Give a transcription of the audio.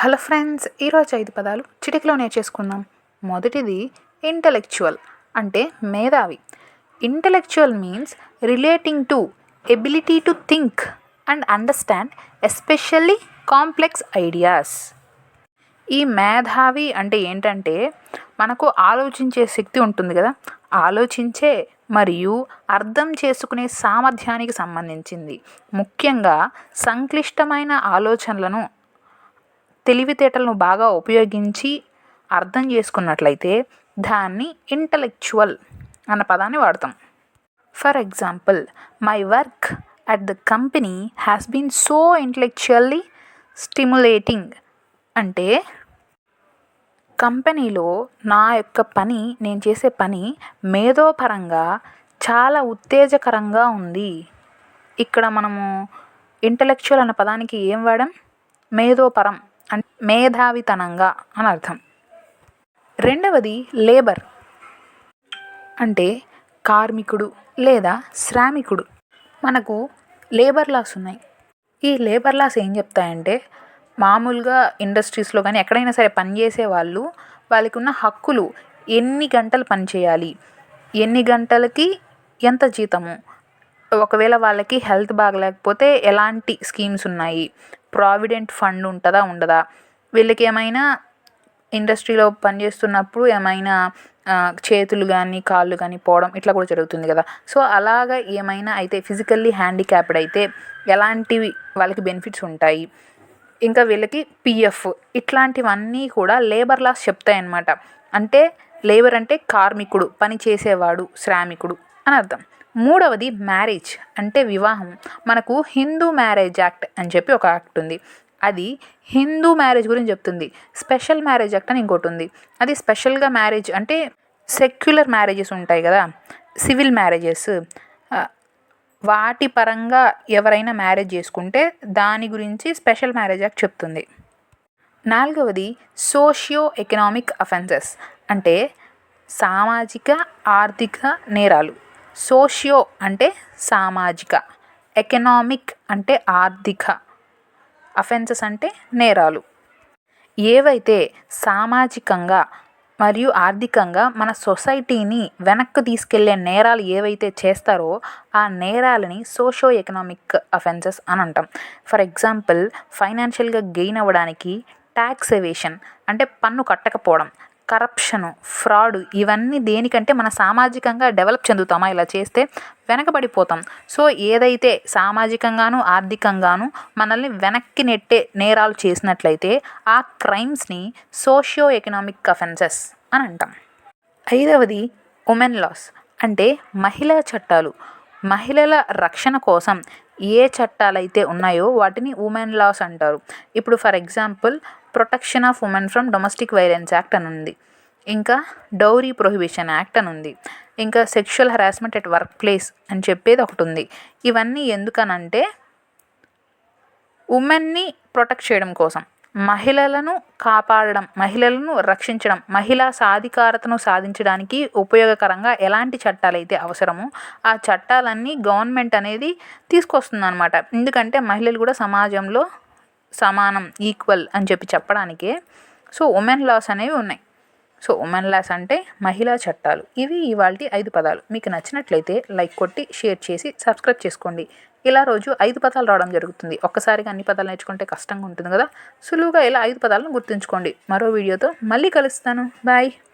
Hello friends, ఈరోజు 5 పదాలు చిటికలో నేర్చేసుకుందాం. మొదటిది ఇంటలెక్చువల్ అంటే మేధావి. Intellectual means relating to ability to think and understand especially complex ideas. ఈ మేధావి అంటే ఏంటంటే మనకు ఆలోచించే శక్తి ఉంటుంది కదా, ఆలోచించే మరియు అర్థం చేసుకునే సామర్థ్యానికి సంబంధించింది. ముఖ్యంగా సంక్లిష్టమైన ఆలోచనలను తెలివితేటలను బాగా ఉపయోగించి అర్థం చేసుకున్నట్లయితే దాన్ని ఇంటలెక్చువల్ అన్న పదాన్ని వాడతాం. For example, my work at the company has been so intellectually stimulating అంటే కంపెనీలో నేను చేసే పని మేధోపరంగా చాలా ఉత్తేజకరంగా ఉంది. ఇక్కడ మనము ఇంటలెక్చువల్ అన్న పదానికి ఏం వాడాం? మేధోపరం అంటే మేధావితనంగా అని అర్థం. రెండవది లేబర్ అంటే కార్మికుడు లేదా శ్రామికుడు. మనకు లేబర్ లాస్ ఉన్నాయి. ఈ లేబర్ లాస్ ఏం చెప్తాయంటే మామూలుగా ఇండస్ట్రీస్లో కానీ ఎక్కడైనా సరే పనిచేసే వాళ్ళకి ఉన్న హక్కులు, ఎన్ని గంటలు పని చేయాలి, ఎన్ని గంటలకి ఎంత జీతము, ఒకవేళ వాళ్ళకి హెల్త్ బాగలేకపోతే ఎలాంటి స్కీమ్స్ ఉన్నాయి, ప్రావిడెంట్ ఫండ్ ఉంటుందా ఉండదా, వీళ్ళకి ఏమైనా ఇండస్ట్రీలో పనిచేస్తున్నప్పుడు ఏమైనా చేతులు కానీ కాళ్ళు కానీ పోవడం ఇట్లా కూడా జరుగుతుంది కదా. సో అలాగా ఏమైనా అయితే ఫిజికల్లీ హ్యాండిక్యాప్డ్ అయితే ఎలాంటివి వాళ్ళకి బెనిఫిట్స్ ఉంటాయి, ఇంకా వీళ్ళకి పిఎఫ్, ఇట్లాంటివన్నీ కూడా లేబర్ లాస్ చెప్తాయన్నమాట. అంటే లేబర్ అంటే కార్మికుడు, పని చేసేవాడు, శ్రామికుడు అని అర్థం. మూడవది మ్యారేజ్ అంటే వివాహం. మనకు హిందూ మ్యారేజ్ యాక్ట్ అని చెప్పి ఒక యాక్ట్ ఉంది. అది హిందూ మ్యారేజ్ గురించి చెప్తుంది. స్పెషల్ మ్యారేజ్ యాక్ట్ అని ఇంకోటి ఉంది. అది స్పెషల్గా మ్యారేజ్ అంటే సెక్యులర్ మ్యారేజెస్ ఉంటాయి కదా, సివిల్ మ్యారేజెస్, వాటి పరంగా ఎవరైనా మ్యారేజ్ చేసుకుంటే దాని గురించి స్పెషల్ మ్యారేజ్ యాక్ట్ చెప్తుంది. నాలుగవది సోషియో ఎకనామిక్ అఫెన్సెస్ అంటే సామాజిక ఆర్థిక నేరాలు. సోషియో అంటే సామాజిక, ఎకనామిక్ అంటే ఆర్థిక, అఫెన్సెస్ అంటే నేరాలు. ఏవైతే సామాజికంగా మరియు ఆర్థికంగా మన సొసైటీని వెనక్కి తీసుకెళ్లే నేరాలు ఏవైతే చేస్తారో ఆ నేరాలని సోషియో ఎకనామిక్ అఫెన్సెస్ అని అంటాం. ఫర్ ఎగ్జాంపుల్, ఫైనాన్షియల్గా గెయిన్ అవ్వడానికి ట్యాక్స్ ఎవేషన్ అంటే పన్ను కట్టకపోవడం, కరప్షను, ఫ్రాడ్, ఇవన్నీ దేనికంటే మన సామాజికంగా డెవలప్ చెందుతామా ఇలా చేస్తే వెనకబడిపోతాం. సో ఏదైతే సామాజికంగాను ఆర్థికంగాను మనల్ని వెనక్కి నెట్టే నేరాలు చేసినట్లయితే ఆ క్రైమ్స్ని సోషియో ఎకనామిక్ అఫెన్సెస్ అని అంటాం. ఐదవది ఉమెన్ లాస్ అంటే మహిళా చట్టాలు. మహిళల రక్షణ కోసం ఏ చట్టాలైతే ఉన్నాయో వాటిని ఉమెన్ లాస్ అంటారు. ఇప్పుడు for example, protection of women from domestic violence act అని ఉంది, ఇంకా డౌరీ ప్రొహిబిషన్ యాక్ట్ అని ఉంది, ఇంకా sexual harassment at work place అని చెప్పేది ఒకటి ఉంది. ఇవన్నీ ఎందుకనంటే ఉమెన్ని ప్రొటెక్ట్ చేయడం కోసం, మహిళలను కాపాడడం, మహిళలను రక్షించడం, మహిళా సాధికారతను సాధించడానికి ఉపయోగకరంగా ఎలాంటి చట్టాలైతే అవసరమో ఆ చట్టాలన్నీ గవర్నమెంట్ అనేది తీసుకొస్తుందన్నమాట. ఎందుకంటే మహిళలు కూడా సమాజంలో సమానం, ఈక్వల్ అని చెప్పడానికే సో ఉమెన్ లాస్ అనేవి ఉన్నాయి. సో ఉమెన్ లాస్ అంటే మహిళా చట్టాలు. ఇవి ఇవాల్టి 5 పదాలు. మీకు నచ్చినట్లయితే లైక్ కొట్టి షేర్ చేసి సబ్స్క్రైబ్ చేసుకోండి. ఇలా రోజు 5 పదాలు రావడం జరుగుతుంది. ఒక్కసారిగా అన్ని పదాలు నేర్చుకుంటే కష్టంగా ఉంటుంది కదా, సులువుగా ఇలా 5 పదాలను గుర్తుంచుకోండి. మరో వీడియోతో మళ్ళీ కలుస్తాను. బాయ్.